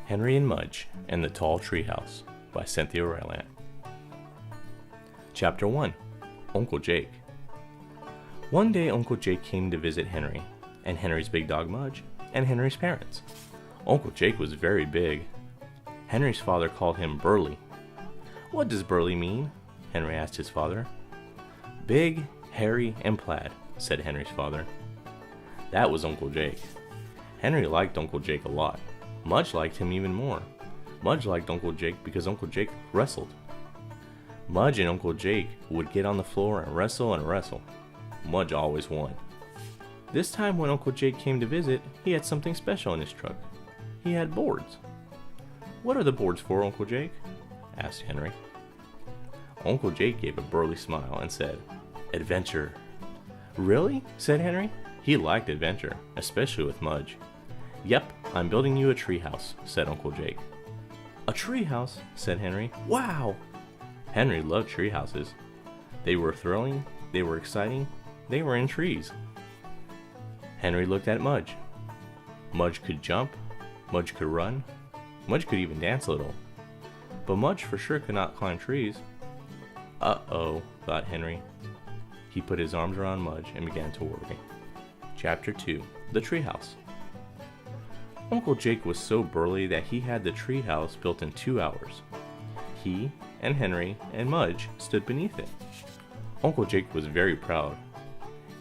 Henry and Mudge and the Tall Treehouse by Cynthia Rylant. Chapter 1. Uncle Jake. One day Uncle Jake came to visit Henry, and Henry's big dog Mudge, and Henry's parents. Uncle Jake was very big. Henry's father called him Burley. "What does Burley mean?" Henry asked his father. "Big, hairy, and plaid," said Henry's father. That was Uncle Jake. Henry liked Uncle Jake a lot. Mudge liked him even more. Mudge liked Uncle Jake because Uncle Jake wrestled. Mudge and Uncle Jake would get on the floor and wrestle and wrestle. Mudge always won. This time when Uncle Jake came to visit, he had something special in his truck. He had boards. "What are the boards for, Uncle Jake?" asked Henry. Uncle Jake gave a burly smile and said, "Adventure." "Really?" said Henry. He liked adventure, especially with Mudge. "Yep, I'm building you a treehouse," said Uncle Jake. "A treehouse?" said Henry. "Wow!" Henry loved treehouses. They were thrilling, they were exciting, they were in trees. Henry looked at Mudge. Mudge could jump, Mudge could run, Mudge could even dance a little. But Mudge for sure could not climb trees. Uh-oh, thought Henry. He put his arms around Mudge and began to work. Chapter 2. The Treehouse. Uncle Jake was so burly that he had the treehouse built in 2 hours. He and Henry and Mudge stood beneath it. Uncle Jake was very proud.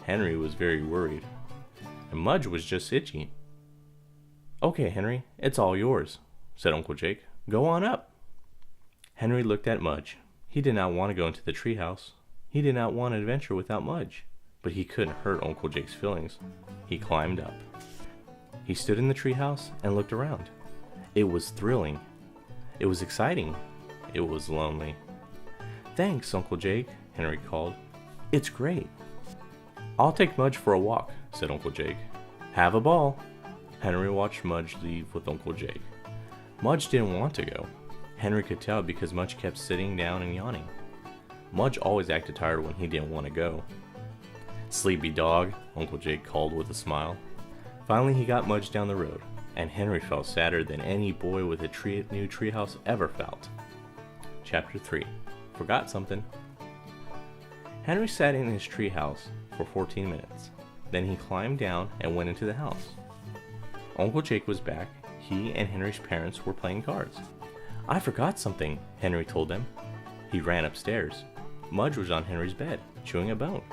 Henry was very worried. And Mudge was just itchy. "Okay, Henry, it's all yours," said Uncle Jake. "Go on up." Henry looked at Mudge. He did not want to go into the treehouse. He did not want an adventure without Mudge. But he couldn't hurt Uncle Jake's feelings. He climbed up. He stood in the treehouse and looked around. It was thrilling. It was exciting. It was lonely. "Thanks, Uncle Jake," Henry called. "It's great." "I'll take Mudge for a walk," said Uncle Jake. "Have a ball." Henry watched Mudge leave with Uncle Jake. Mudge didn't want to go. Henry could tell because Mudge kept sitting down and yawning. Mudge always acted tired when he didn't want to go. "Sleepy dog," Uncle Jake called with a smile. Finally he got Mudge down the road, and Henry felt sadder than any boy with a new treehouse ever felt. Chapter 3. Forgot something. Henry sat in his treehouse for 14 minutes. Then he climbed down and went into the house. Uncle Jake was back. He and Henry's parents were playing cards. "I forgot something," Henry told them. He ran upstairs. Mudge was on Henry's bed, chewing a bone.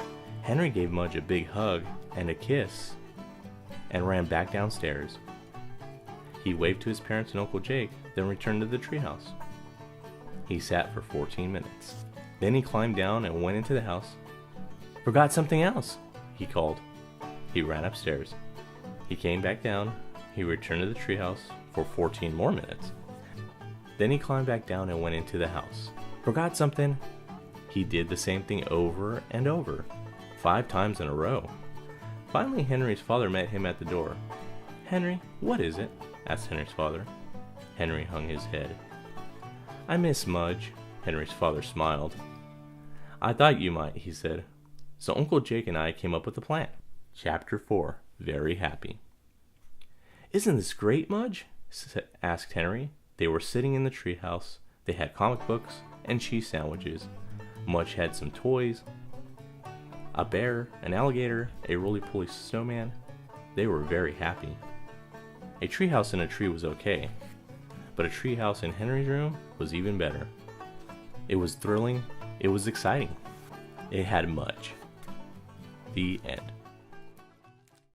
Henry gave Mudge a big hug and a kiss and ran back downstairs. He waved to his parents and Uncle Jake, then returned to the treehouse. He sat for 14 minutes. Then he climbed down and went into the house. "Forgot something else," he called. He ran upstairs. He came back down. He returned to the treehouse for 14 more minutes. Then he climbed back down and went into the house. "Forgot something." He did the same thing over and over, 5 times in a row. Finally, Henry's father met him at the door. "Henry, what is it?" asked Henry's father. Henry hung his head. "I miss Mudge," Henry's father smiled. "I thought you might," he said. "So Uncle Jake and I came up with a plan." Chapter 4. Very Happy. "Isn't this great, Mudge?" asked Henry. They were sitting in the treehouse. They had comic books and cheese sandwiches. Mudge had some toys. A bear, an alligator, a roly-poly snowman. They were very happy. A treehouse in a tree was okay, but a treehouse in Henry's room was even better. It was thrilling. It was exciting. It had Mudge. The end.